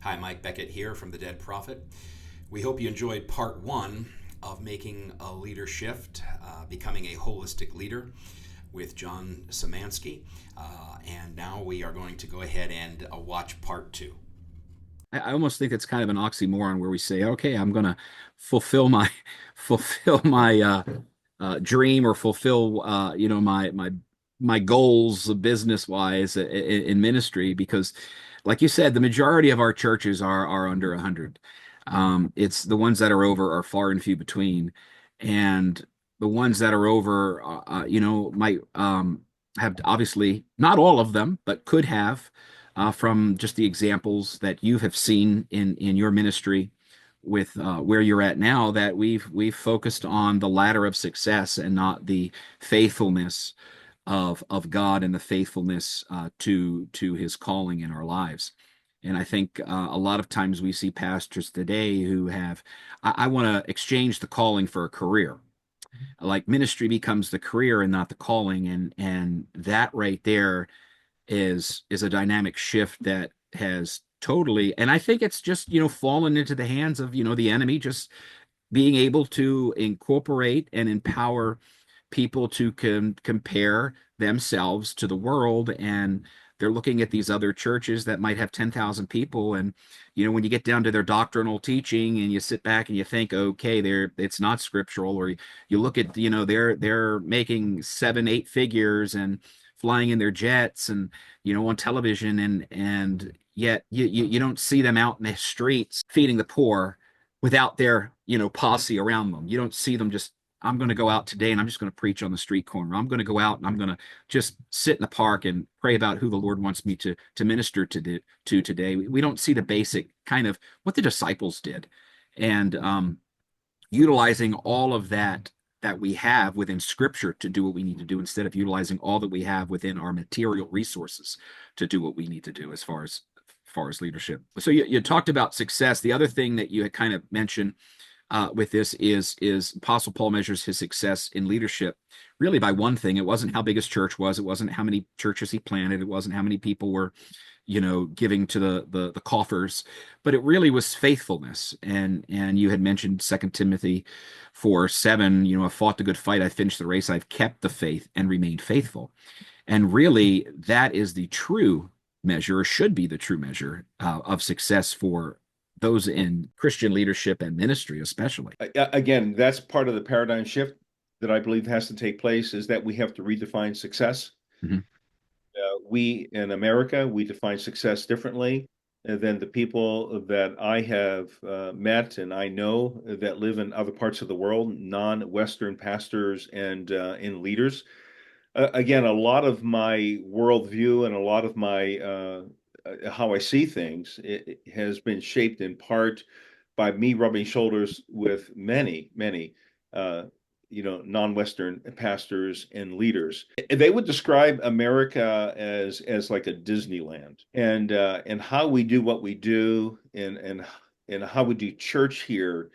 Hi, Mike Beckett here from The Dead Prophet. We hope you enjoyed part one of making a leader shift, becoming a holistic leader with John Szymanski. And now we are going to go ahead and watch part two. I almost think it's kind of an oxymoron where we say, okay, I'm going to fulfill my fulfill my dream or fulfill my goals business wise in ministry because, like you said, the majority of our churches are under 100. It's the ones that are over are far and few between, and the ones that are over, might have obviously not all of them, but could have from just the examples that you have seen in your ministry with where you're at now, that we've focused on the ladder of success and not the faithfulness of God and the faithfulness to His calling in our lives. And I think a lot of times we see pastors today who have, I want to exchange the calling for a career. Like ministry becomes the career and not the calling, and that right there is a dynamic shift that has totally, and I think it's just fallen into the hands of the enemy, just being able to incorporate and empower people to compare themselves to the world. And they're looking at these other churches that might have 10,000 people, and when you get down to their doctrinal teaching and you sit back and you think, okay, it's not scriptural, or you look at they're making 7 8 figures and flying in their jets and on television, and yet you don't see them out in the streets feeding the poor without their posse around them. You don't see them just, I'm going to go out today and I'm just going to preach on the street corner. I'm going to go out and I'm going to just sit in the park and pray about who the Lord wants me to minister to today. We don't see the basic kind of what the disciples did, and utilizing all of that we have within Scripture to do what we need to do, instead of utilizing all that we have within our material resources to do what we need to do as far as leadership. So you talked about success. The other thing that you had kind of mentioned with this is Apostle Paul measures his success in leadership really by one thing. It wasn't how big his church was. It wasn't how many churches he planted. It wasn't how many people were giving to the coffers, but it really was faithfulness. And you had mentioned 2 Timothy 4:7. I've fought the good fight. I've finished the race. I've kept the faith and remained faithful. And really, that is the true measure, or should be the true measure of success for those in Christian leadership and ministry, especially. Again, that's part of the paradigm shift that I believe has to take place, is that we have to redefine success. Mhm. We in America, we define success differently than the people that I have met and I know that live in other parts of the world, non-Western pastors and leaders. Again, a lot of my worldview and a lot of my how I see things, it has been shaped in part by me rubbing shoulders with many uh, non-Western pastors and leaders. They would describe America as like a Disneyland, and how we do what we do, and how we do church here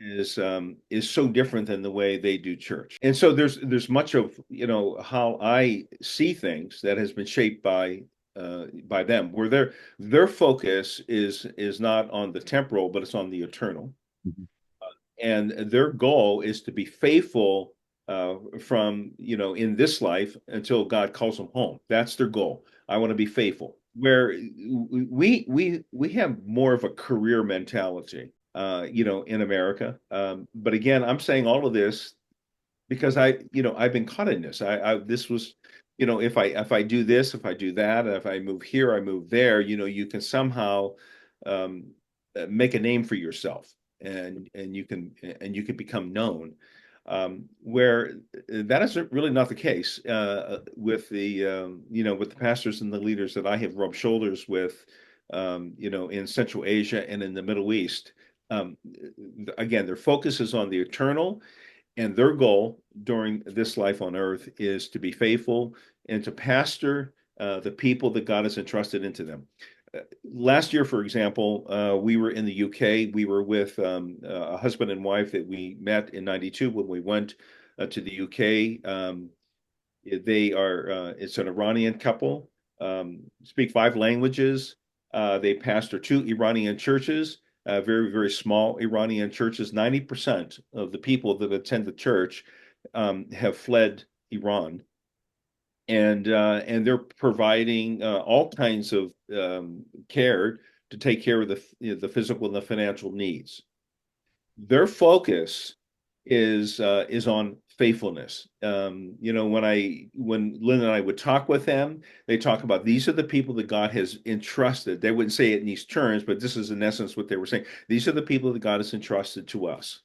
is so different than the way they do church. And so there's much of how I see things that has been shaped by them, where their focus is not on the temporal, but it's on the eternal. Mhm. And their goal is to be faithful from in this life until God calls them home. That's their goal. I want to be faithful. Where we have more of a career mentality, in America. But again, I'm saying all of this because I've been caught in this. This was, if I do this, if I do that, if I move here, I move there. You can somehow um, make a name for yourself, and you can become known. Where that is really not the case with the pastors and the leaders that I have rubbed shoulders with, in Central Asia and in the Middle East. Um, Again, their focus is on the eternal, and their goal during this life on earth is to be faithful and to pastor the people that God has entrusted into them. Last year, for example, we were in the UK. We were with a husband and wife that we met in '92 when we went to the UK. It's an Iranian couple, speak 5 languages. They pastor two Iranian churches, very, very small Iranian churches. 90% of the people that attend the church have fled Iran. And they're providing all kinds of care to take care of the physical and the financial needs. Their focus is on faithfulness. When Lynn and I would talk with them, they talk about these are the people that God has entrusted. They wouldn't say it in these terms, but this is in essence what they were saying. These are the people that God has entrusted to us,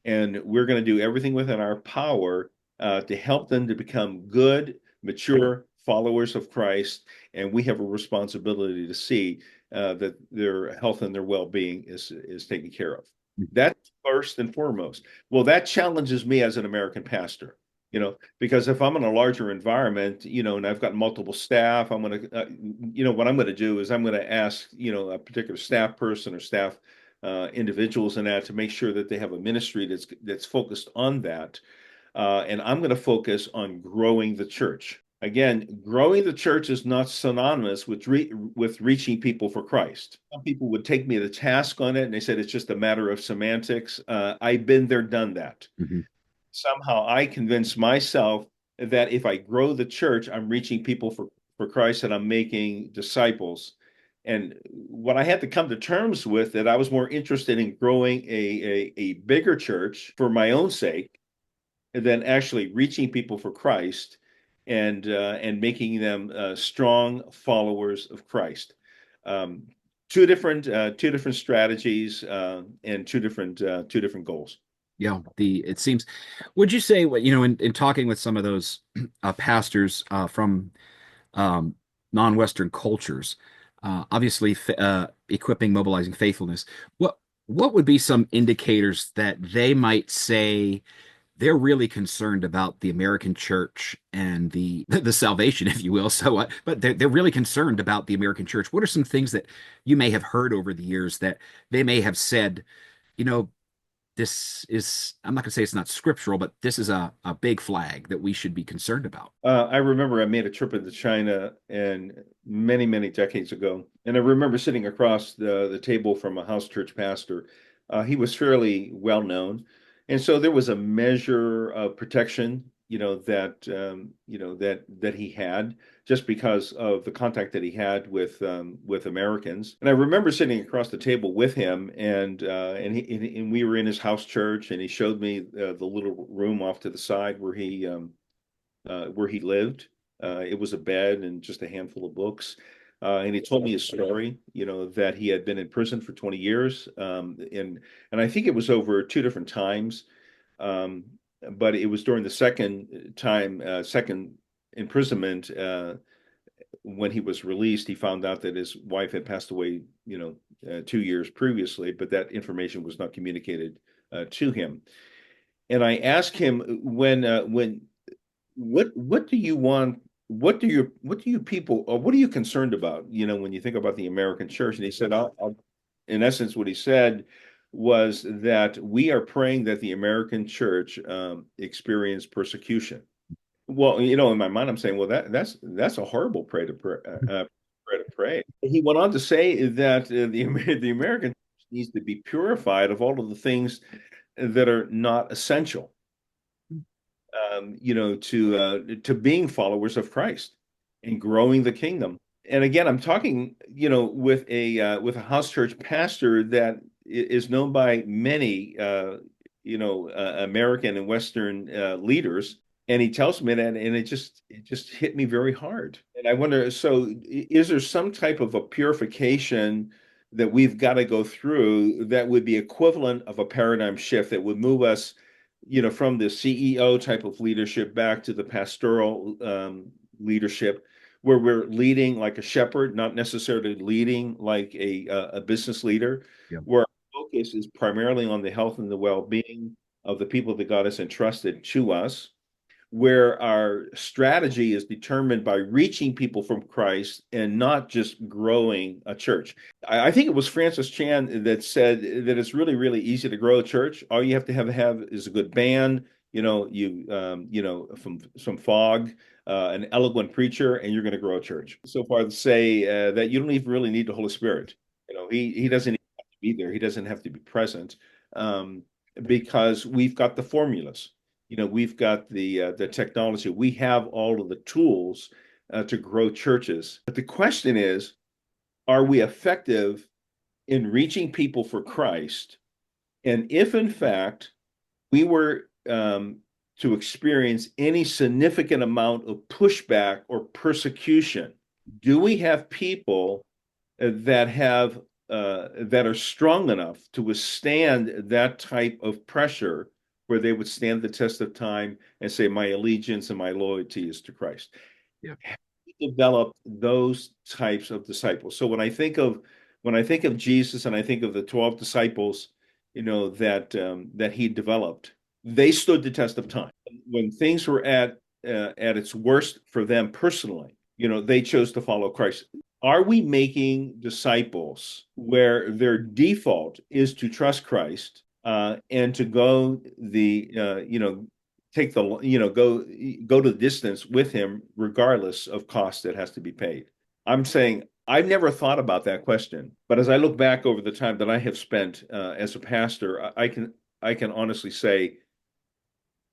and we're going to do everything within our power to help them to become good, mature followers of Christ. And we have a responsibility to see that their health and their well-being is taken care of. That's first and foremost. Well, that challenges me as an American pastor, because if I'm in a larger environment, and I've got multiple staff, I'm going to, what I'm going to do is I'm going to ask, a particular staff person or staff individuals in that to make sure that they have a ministry that's focused on that. And I'm going to focus on growing the church. Again, growing the church is not synonymous with reaching people for Christ. Some people would take me to task on it, and they said it's just a matter of semantics. I've been there, done that. Mm-hmm. Somehow I convinced myself that if I grow the church, I'm reaching people for Christ and I'm making disciples. And what I had to come to terms with, that I was more interested in growing a bigger church for my own sake than actually reaching people for Christ and making them strong followers of Christ. Two different strategies and two different goals. Yeah, it seems. Would you say what in talking with some of those pastors from non-Western cultures, obviously equipping, mobilizing faithfulness, what would be some indicators that they might say they're really concerned about the American church and the salvation, if you will? So, but they're really concerned about the American church. What are some things that you may have heard over the years that they may have said, this is, I'm not going to say it's not scriptural, but this is a big flag that we should be concerned about? I remember I made a trip into China and many, many decades ago. And I remember sitting across the table from a house church pastor. He was fairly well known. And so there was a measure of protection, that he had, just because of the contact that he had with Americans. And I remember sitting across the table with him, and we were in his house church, and he showed me the little room off to the side where he lived. It was a bed and just a handful of books. And he told me a story, that he had been in prison for 20 years. And I think it was over two different times. But it was during the second imprisonment, when he was released, he found out that his wife had passed away, 2 years previously, but that information was not communicated to him. And I asked him what do you want? What do you people, or what are you concerned about? When you think about the American church. And he said, in essence, what he said was that we are praying that the American church experience persecution. Well, in my mind, I'm saying, well, that's a horrible prayer to pray. He went on to say that the American church needs to be purified of all of the things that are not essential. To being followers of Christ and growing the kingdom. And again, I'm talking, with a house church pastor that is known by many, American and Western leaders. And he tells me that, and it just hit me very hard. And I wonder, so is there some type of a purification that we've got to go through that would be equivalent of a paradigm shift that would move us, from the CEO type of leadership back to the pastoral leadership, where we're leading like a shepherd, not necessarily leading like a business leader, where our focus is primarily on the health and the well-being of the people that God has entrusted to us, where our strategy is determined by reaching people from Christ and not just growing a church. I think it was Francis Chan that said that it's really, really easy to grow a church. All you have to have is a good band, from some fog, an eloquent preacher, and you're going to grow a church. So far to say that you don't even really need the Holy Spirit. He doesn't even have to be there. He doesn't have to be present, because we've got the formulas. We've got the technology. We have all of the tools to grow churches. But the question is, are we effective in reaching people for Christ? And if in fact we were to experience any significant amount of pushback or persecution, do we have people that are strong enough to withstand that type of pressure, where they would stand the test of time and say, my allegiance and my loyalty is to Christ? Yeah. Have we developed those types of disciples? So when I think of Jesus, and I think of the 12 disciples, that he developed, they stood the test of time. When things were at its worst for them personally, they chose to follow Christ. Are we making disciples where their default is to trust Christ and to go take go to the distance with him, regardless of cost that has to be paid? I'm saying I've never thought about that question, but as I look back over the time that I have spent as a pastor, I can honestly say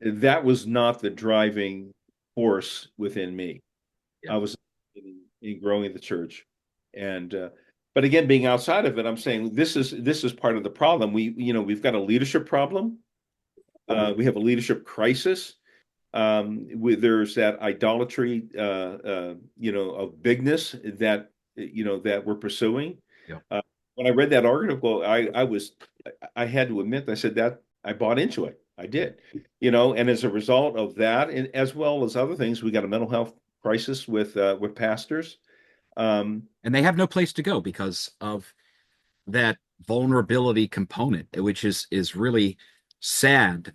that was not the driving force within me. Yeah. I was in growing the church, and but again, being outside of it, I'm saying this is part of the problem. We've got a leadership problem. We have a leadership crisis. There's that idolatry, of bigness that we're pursuing. Yeah. When I read that article, I had to admit, I said that I bought into it. I did, and as a result of that, and as well as other things, we got a mental health crisis with pastors, and they have no place to go because of that vulnerability component, which is really sad.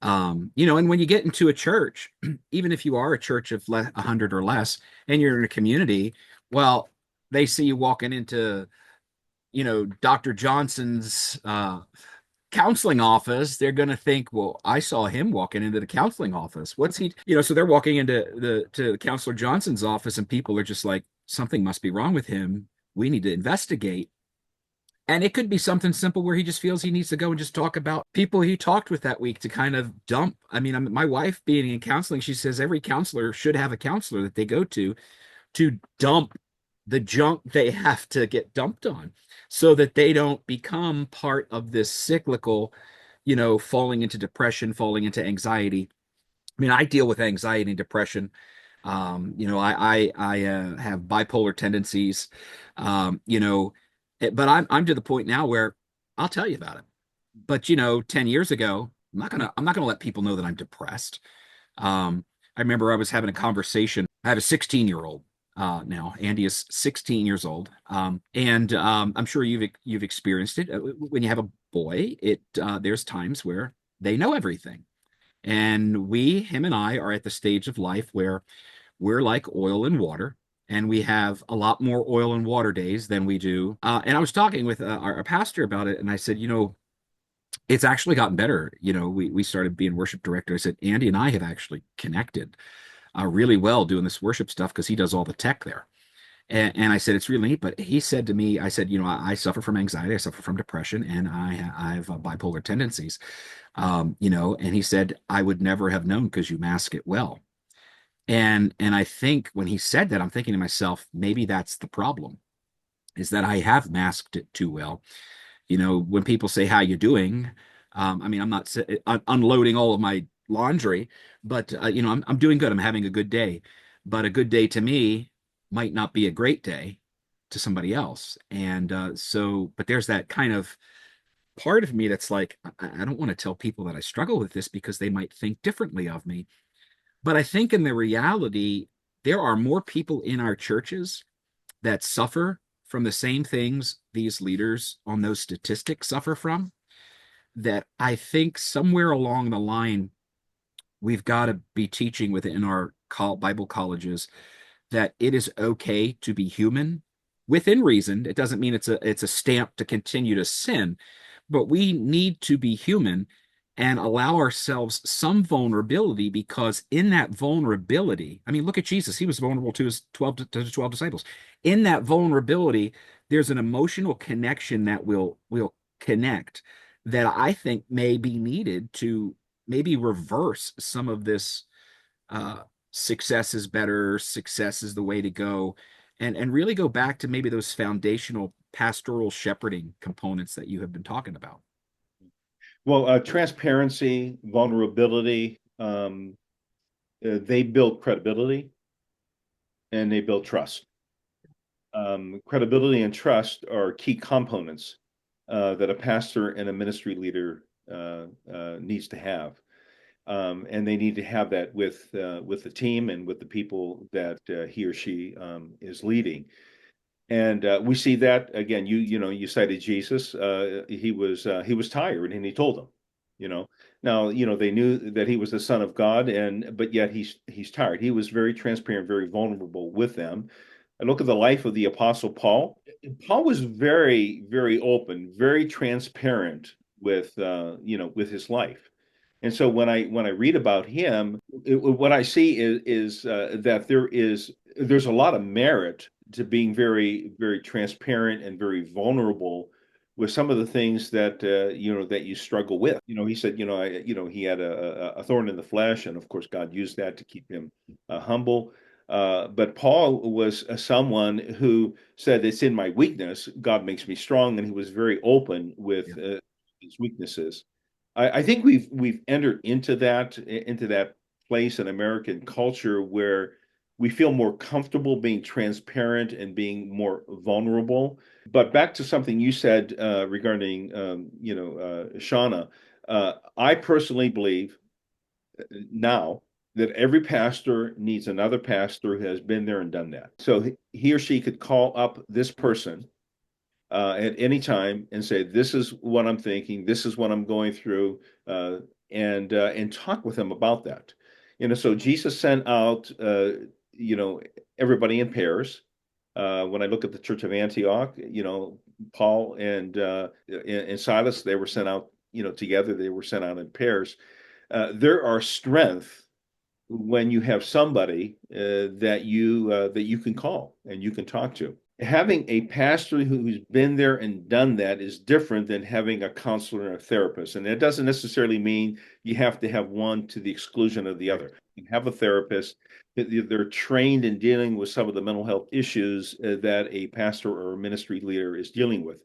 And when you get into a church, even if you are a church of 100 or less, and you're in a community, well, they see you walking into, Dr. Johnson's counseling office, they're going to think, well, I saw him walking into the counseling office. What's he, so they're walking into Counselor Johnson's office, and people are just like, something must be wrong with him. We need to investigate. And it could be something simple where he just feels he needs to go and just talk about people he talked with that week to kind of dump. I mean, my wife being in counseling, she says every counselor should have a counselor that they go to dump the junk they have to get dumped on, so that they don't become part of this cyclical, falling into depression, falling into anxiety. I mean, I deal with anxiety and depression. I have bipolar tendencies, but I'm to the point now where I'll tell you about it. But 10 years ago, I'm not gonna let people know that I'm depressed. I remember I was having a conversation. I have a 16-year-old now. Andy is 16 years old, and I'm sure you've experienced it. When you have a boy, there's times where they know everything, and him and I are at the stage of life where we're like oil and water, and we have a lot more oil and water days than we do. And I was talking with our pastor about it, and I said, it's actually gotten better. We started being worship director. I said, Andy and I have actually connected really well doing this worship stuff, because he does all the tech there. And I said, it's really neat. But he said to me, I said, I suffer from anxiety, I suffer from depression, and I have bipolar tendencies. And he said, I would never have known because you mask it well. And I think when he said that, I'm thinking to myself, maybe that's the problem, is that I have masked it too well. When people say, how you doing? I mean, I'm not unloading all of my laundry, but I'm doing good. I'm having a good day. But a good day to me might not be a great day to somebody else. And but there's that kind of part of me that's like, I don't want to tell people that I struggle with this because they might think differently of me. But I think in the reality, there are more people in our churches that suffer from the same things these leaders on those statistics suffer from, that I think somewhere along the line, we've got to be teaching within our Bible colleges that it is okay to be human within reason. It doesn't mean it's a stamp to continue to sin, but we need to be human. and allow ourselves some vulnerability, because in that vulnerability, I mean, look at Jesus. He was vulnerable to his 12 disciples. In that vulnerability, there's an emotional connection that will connect, that I think may be needed to maybe reverse some of this uh, success is better, success is the way to go, and really go back to maybe those foundational pastoral shepherding components that you have been talking about. Well, transparency, vulnerability, they build credibility and they build trust. Credibility and trust are key components that a pastor and a ministry leader needs to have. And they need to have that with the team and with the people that he or she is leading. And we see that again. You cited Jesus. He was tired, and he told them. Now they knew that he was the Son of God, but yet he's tired. He was very transparent, very vulnerable with them. I look at the life of the Apostle Paul. Paul was very, very open, very transparent with his life. And so when I read about him, what I see is that there's a lot of merit to being very, very transparent and very vulnerable with some of the things that that you struggle with. He said, he had a thorn in the flesh, and of course God used that to keep him humble. But Paul was someone who said, "It's in my weakness God makes me strong," and he was very open with his weaknesses. I think we've entered into that place in American culture where we feel more comfortable being transparent and being more vulnerable. But back to something you said regarding Shauna, I personally believe now that every pastor needs another pastor who has been there and done that. So he or she could call up this person at any time and say, "This is what I'm thinking. This is what I'm going through," and talk with them about that. So Jesus sent out, everybody in pairs. When I look at the Church of Antioch, Paul and Silas, they were sent out, together. They were sent out in pairs. There are strength when you have somebody that you can call and you can talk to. Having a pastor who's been there and done that is different than having a counselor and a therapist. And it doesn't necessarily mean you have to have one to the exclusion of the other. You have a therapist, they're trained in dealing with some of the mental health issues that a pastor or a ministry leader is dealing with.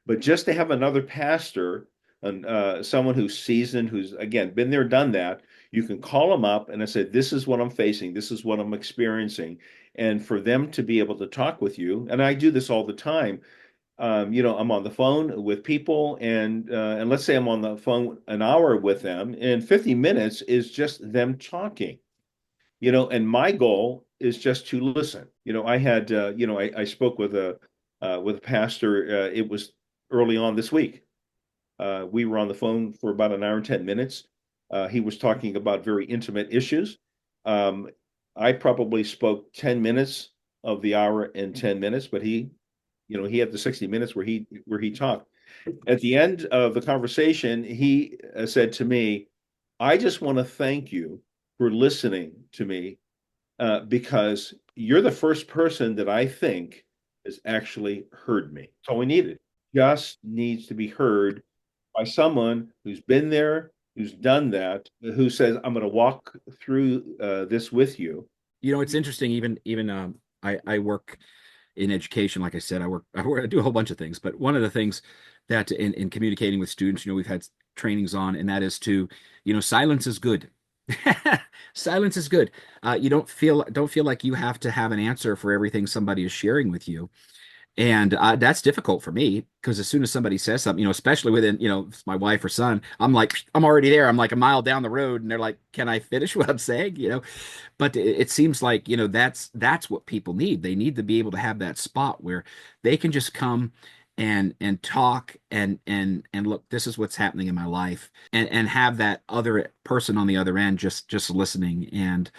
But just to have another pastor and someone who's seasoned, who's again been there, done that, you can call them up and I said, "This is what I'm facing. This is what I'm experiencing." And for them to be able to talk with you, and I do this all the time. I'm on the phone with people, and let's say I'm on the phone an hour with them, and 50 minutes is just them talking. And my goal is just to listen. I had, I spoke with a pastor. It was early on this week. We were on the phone for about an hour and 10 minutes. He was talking about very intimate issues. I probably spoke 10 minutes of the hour and 10 minutes, but he had the 60 minutes where he talked. At the end of the conversation, he said to me, "I just want to thank you for listening to me because you're the first person that I think has actually heard me." That's all we needed. Just needs to be heard by someone who's been there, who's done that, who says, "I'm going to walk through this with you." It's interesting. Even I work in education. Like I said, I do a whole bunch of things, but one of the things that in communicating with students, we've had trainings on, and that is to, silence is good. Silence is good. You don't feel like you have to have an answer for everything somebody is sharing with you. And that's difficult for me, because as soon as somebody says something, especially within, my wife or son, I'm like, I'm already there. I'm like a mile down the road, and they're like, "Can I finish what I'm saying?" But it seems like, that's what people need. They need to be able to have that spot where they can just come and talk and look, this is what's happening in my life, and have that other person on the other end just listening and,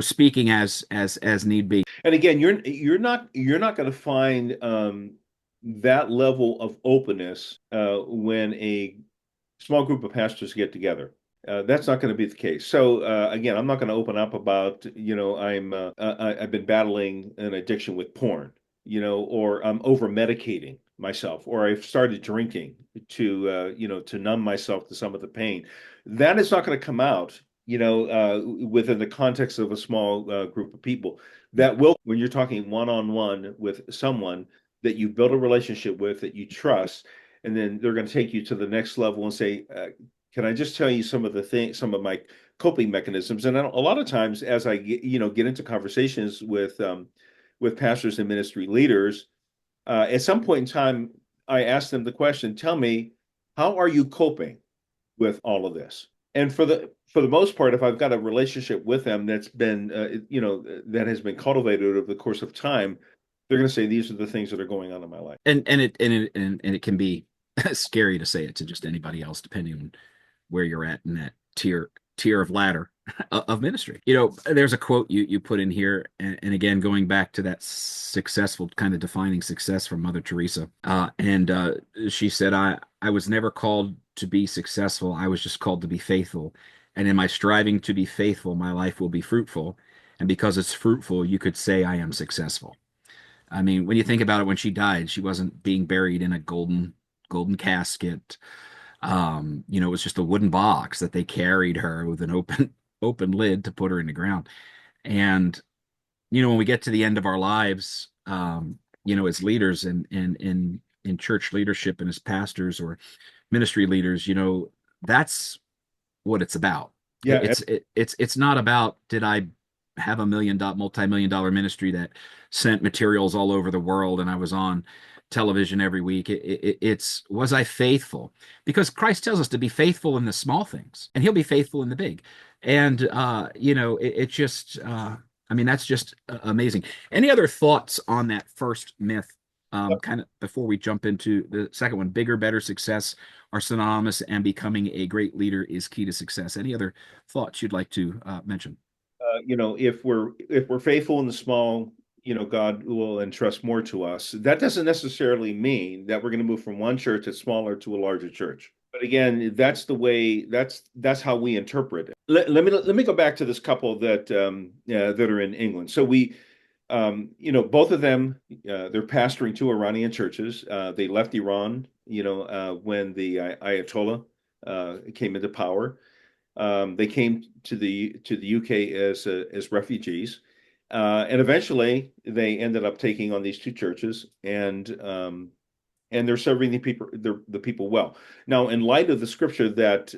speaking as need be. And again, you're not going to find that level of openness when a small group of pastors get together. That's not going to be the case. So again, I'm not going to open up about, I've been battling an addiction with porn, or I'm over medicating myself, or I've started drinking to numb myself to some of the pain. That is not going to come out, within the context of a small group of people. That will, when you're talking one-on-one with someone that you build a relationship with, that you trust, and then they're going to take you to the next level and say, can I just tell you some of the things, some of my coping mechanisms? And a lot of times, as I get into conversations with pastors and ministry leaders, at some point in time, I ask them the question: tell me, how are you coping with all of this? And for the most part, if I've got a relationship with them that's been that has been cultivated over the course of time, they're going to say these are the things that are going on in my life. And it can be scary to say it to just anybody else, depending on where you're at in that tier of ladder of ministry. There's a quote you put in here, and again, going back to that successful, kind of defining success from Mother Teresa. And she said, I was never called to be successful. I was just called to be faithful. And in my striving to be faithful, my life will be fruitful. And because it's fruitful, you could say I am successful. I mean, when you think about it, when she died, she wasn't being buried in a golden casket. It was just a wooden box that they carried her with an open lid to put her in the ground. And when we get to the end of our lives, as leaders and in church leadership and as pastors or ministry leaders, that's what it's about. Yeah, It's not about, did I have a multi-million-dollar ministry that sent materials all over the world and I was on television every week. It's, was I faithful? Because Christ tells us to be faithful in the small things, and He'll be faithful in the big. And that's just amazing. Any other thoughts on that first myth? Kind of before we jump into the second one: bigger, better, success are synonymous, and becoming a great leader is key to success. Any other thoughts you'd like to mention? If we're faithful in the small, God will entrust more to us. That doesn't necessarily mean that we're going to move from one church that's smaller to a larger church. But again, that's the way. That's how we interpret it. Let me go back to this couple that are in England. So both of them, they're pastoring two Iranian churches. They left Iran, when the Ayatollah came into power. They came to the UK as refugees, and eventually they ended up taking on these two churches, and they're serving the people well. Now, in light of the scripture that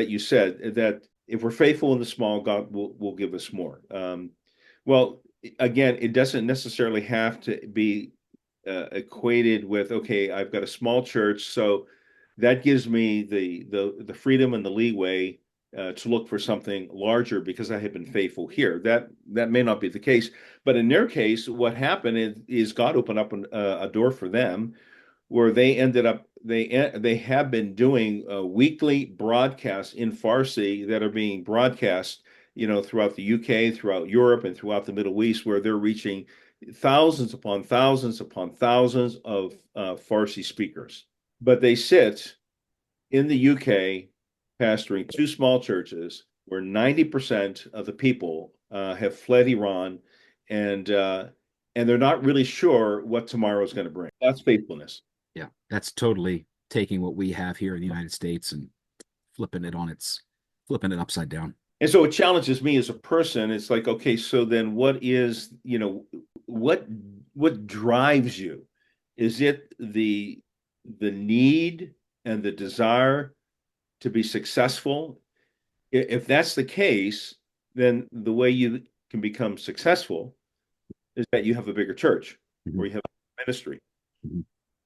you said, that if we're faithful in the small, God will give us more. Well, again, it doesn't necessarily have to be equated with, okay, I've got a small church, so that gives me the freedom and the leeway to look for something larger because I have been faithful here. That may not be the case, but in their case, what happened is God opened up a door for them, where they have been doing weekly broadcasts in Farsi that are being broadcast, throughout the UK, throughout Europe, and throughout the Middle East, where they're reaching thousands upon thousands upon thousands of Farsi speakers. But they sit in the UK pastoring two small churches where 90% of the people have fled Iran, and they're not really sure what tomorrow is going to bring. That's faithfulness. Yeah, that's totally taking what we have here in the United States and flipping it upside down. And so it challenges me as a person. It's like, okay, so then what is, what drives you? Is it the need and the desire to be successful? If that's the case, then the way you can become successful is that you have a bigger church, Mhm. or you have a ministry. Mhm.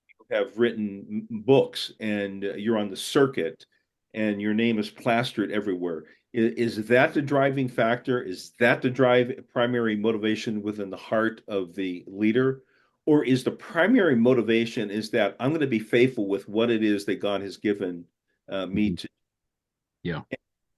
You have written books, and you're on the circuit, and your name is plastered everywhere. Is that the driving factor? Is that the primary motivation within the heart of the leader? Or is the primary motivation is that I'm going to be faithful with what it is that God has given me Mhm. to Yeah.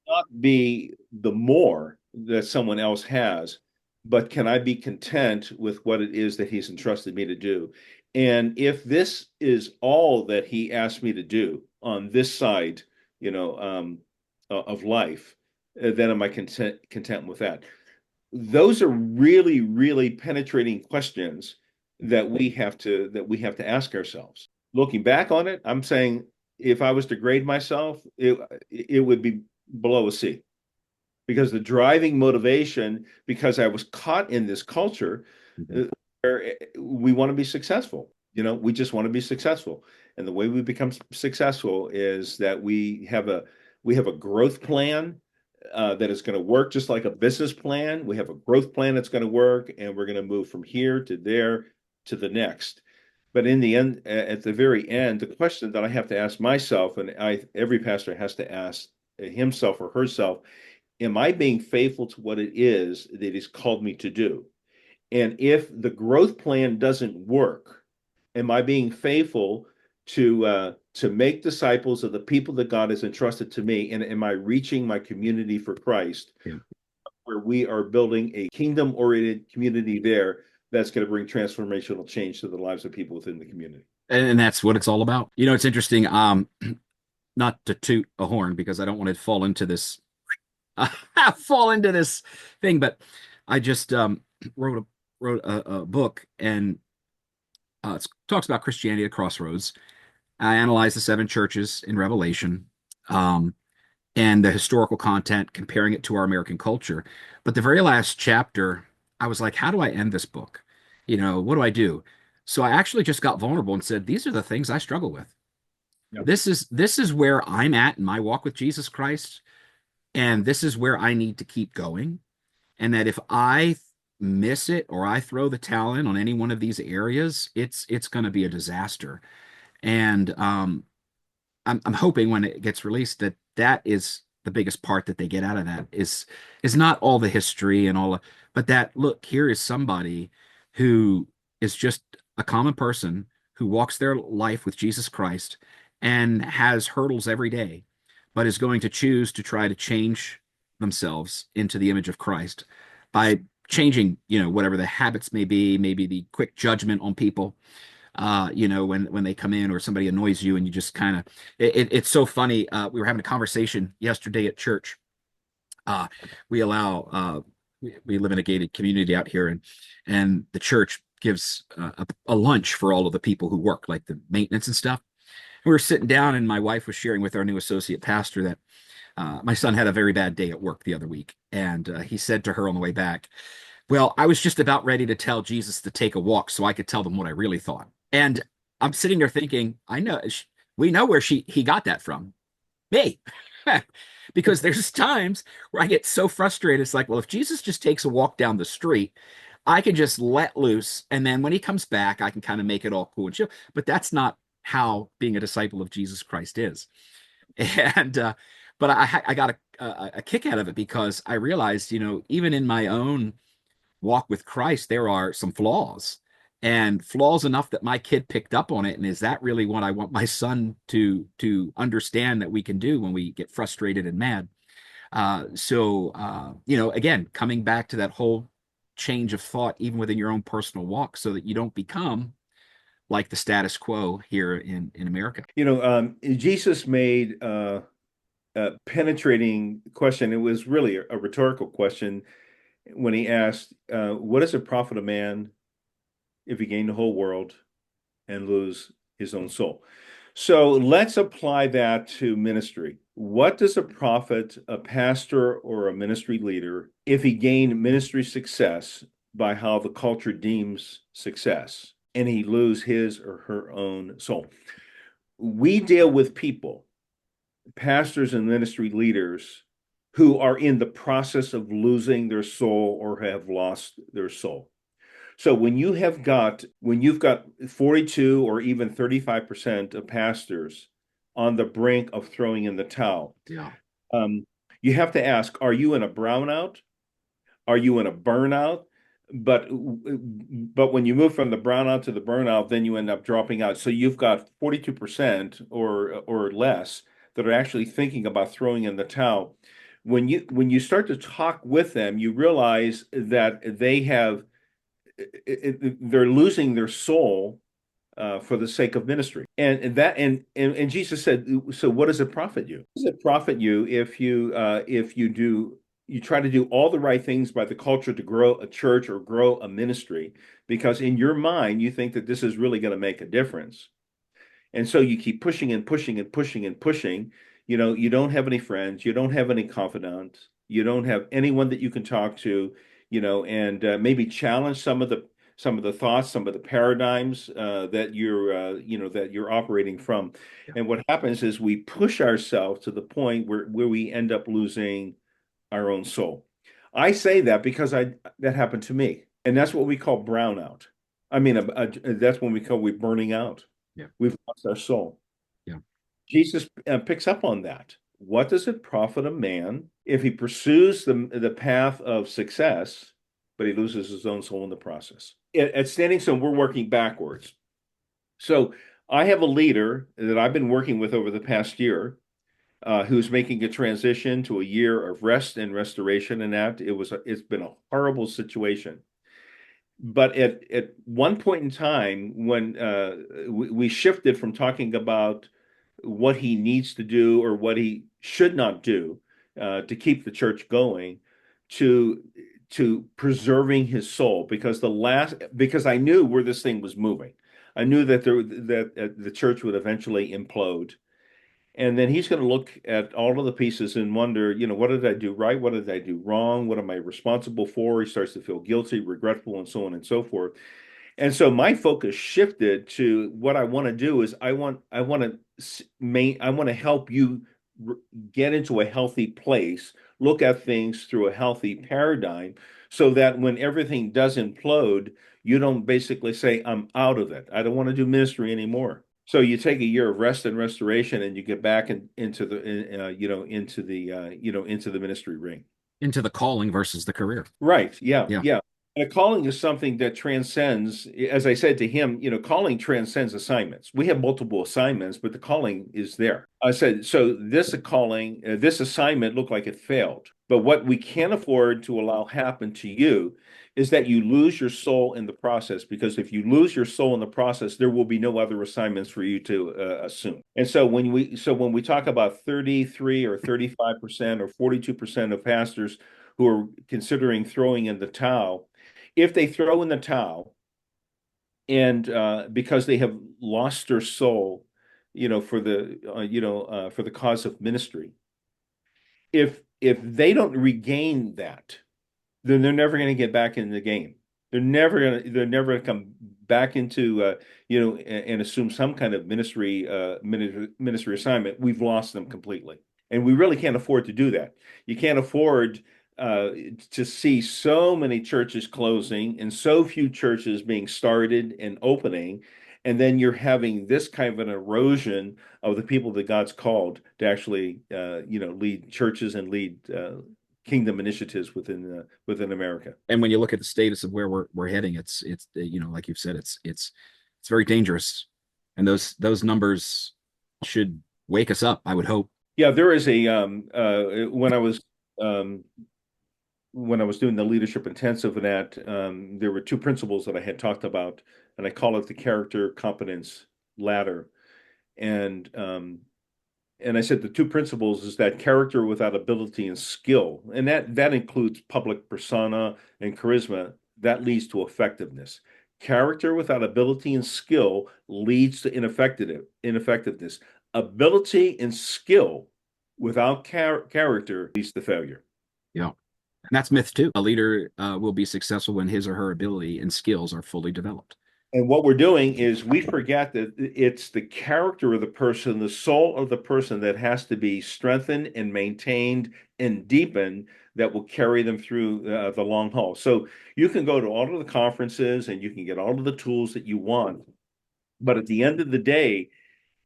not be the more that someone else has, but can I be content with what it is that He's entrusted me to do? And if this is all that He asked me to do on this side, of life, then am I content with that? Those are really, really penetrating questions that we have to ask ourselves. Looking back on it, I'm saying if I was to grade myself, it would be below a C, because the driving motivation, because I was caught in this culture where we want to be successful. We just want to be successful. And the way we become successful is that we have a growth plan that is going to work just like a business plan. We have a growth plan that's going to work, and we're going to move from here to there to the next. But in the end, at the very end, the question that I have to ask myself, and every pastor has to ask himself or herself, am I being faithful to what it is that he's called me to do? And if the growth plan doesn't work, am I being faithful to make disciples of the people that God has entrusted to me? And am I reaching my community for Christ, where we are building a kingdom-oriented community there that's going to bring transformational change to the lives of people within the community? And that's what it's all about. It's interesting. Not to toot a horn because I don't want to fall into this thing, but I just wrote a book, and it talks about Christianity at Crossroads. I analyzed the 7 churches in Revelation, and the historical content, comparing it to our American culture. But the very last chapter, I was like, how do I end this book? What do I do? So I actually just got vulnerable and said, these are the things I struggle with. Yep. This is where I'm at in my walk with Jesus Christ, and this is where I need to keep going. And that if I miss it or I throw the towel in on any one of these areas, it's going to be a disaster. And I'm hoping when it gets released that is the biggest part that they get out of that is not all the history and all, but that, look, here is somebody who is just a common person who walks their life with Jesus Christ and has hurdles every day, but is going to choose to try to change themselves into the image of Christ by changing, whatever the habits may be, maybe the quick judgment on people, when they come in or somebody annoys you and you just kind of, it's so funny. We were having a conversation yesterday at church. We live in a gated community out here, and the church gives a lunch for all of the people who work, like the maintenance and stuff. We were sitting down, and my wife was sharing with our new associate pastor that my son had a very bad day at work the other week. And he said to her on the way back, well, I was just about ready to tell Jesus to take a walk so I could tell them what I really thought. And I'm sitting there thinking, we know where he got that from. Me. Because there's times where I get so frustrated. It's like, well, if Jesus just takes a walk down the street, I can just let loose. And then when he comes back, I can kind of make it all cool and chill. But that's not how being a disciple of Jesus Christ is. And but I got a kick out of it because I realized, even in my own walk with Christ, there are some flaws, and flaws enough that my kid picked up on it. And is that really what I want my son to understand that we can do when we get frustrated and mad? Again, coming back to that whole change of thought, even within your own personal walk, so that you don't become like the status quo here in America. Jesus made a penetrating question. It was really a rhetorical question when he asked, what does it profit a man if he gain the whole world and lose his own soul? So let's apply that to ministry. What does it profit a pastor or a ministry leader if he gained ministry success by how the culture deems success, and he lose his or her own soul? We deal with people, pastors and ministry leaders, who are in the process of losing their soul or have lost their soul. So when you've got 42 or even 35% of pastors on the brink of throwing in the towel, you have to ask, are you in a brownout? Are you in a burnout? But when you move from the brownout to the burnout, then you end up dropping out. So you've got 42% or less that are actually thinking about throwing in the towel. When you start to talk with them, you realize that they're losing their soul for the sake of ministry. And Jesus said, so what does it profit you? Does it profit you if you try to do all the right things by the culture to grow a church or grow a ministry, because in your mind you think that this is really going to make a difference. And so you keep pushing and pushing and pushing and pushing. You don't have any friends, you don't have any confidants, you don't have anyone that you can talk to, and maybe challenge some of the thoughts, some of the paradigms that you're operating from. Yeah. And what happens is we push ourselves to the point where we end up losing our own soul. I say that because that happened to me, and that's what we call brownout. I mean, that's when we're burning out. Yeah. We've lost our soul. Yeah. Jesus picks up on that. What does it profit a man if he pursues the path of success, but he loses his own soul in the process? At Standing Stone, we're working backwards. So I have a leader that I've been working with over the past year, who's making a transition to a year of rest and restoration, and that it's been a horrible situation. But at one point in time, when we shifted from talking about what he needs to do or what he should not do to keep the church going, to preserving his soul, because I knew where this thing was moving. I knew that the church would eventually implode. And then he's going to look at all of the pieces and wonder, what did I do right? What did I do wrong? What am I responsible for? He starts to feel guilty, regretful, and so on and so forth. And so my focus shifted to what I want to do is I want to help you get into a healthy place, look at things through a healthy paradigm, so that when everything does implode, you don't basically say, I'm out of it. I don't want to do ministry anymore. So you take a year of rest and restoration, and you get back into the ministry ring. Into the calling versus the career. Right. Yeah. Yeah. Yeah. And a calling is something that transcends, as I said to him, calling transcends assignments. We have multiple assignments, but the calling is there. I said, so this assignment looked like it failed. But what we can't afford to allow happen to you is that you lose your soul in the process, because if you lose your soul in the process, there will be no other assignments for you to assume. And so when we talk about 33 or 35% or 42% of pastors who are considering throwing in the towel, if they throw in the towel and because they have lost their soul, for the cause of ministry, if they don't regain that, then they're never going to get back in the game. They're never going to come back into and assume some kind of ministry assignment. We've lost them completely, and we really can't afford to do that. You can't afford to see so many churches closing and so few churches being started and opening, and then you're having this kind of an erosion of the people that God's called to actually lead churches and lead kingdom initiatives within America. And when you look at the status of where we're heading, it's like you've said, it's very dangerous, and those numbers should wake us up, I would hope. Yeah, there is when I was doing the leadership intensive and that, there were two principles that I had talked about, and I call it the character competence ladder. And I said the two principles is that character without ability and skill, and that includes public persona and charisma, that leads to effectiveness. Character without ability and skill leads to ineffectiveness. Ability and skill without character leads to failure. Yeah. And that's myth too. A leader will be successful when his or her ability and skills are fully developed. And what we're doing is we forget that it's the character of the person, the soul of the person, that has to be strengthened and maintained and deepened, that will carry them through the long haul. So you can go to all of the conferences and you can get all of the tools that you want. But at the end of the day,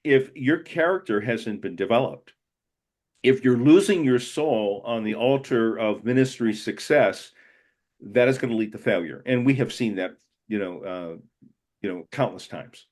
if your character hasn't been developed, if you're losing your soul on the altar of ministry success, that is going to lead to failure. And we have seen that, countless times.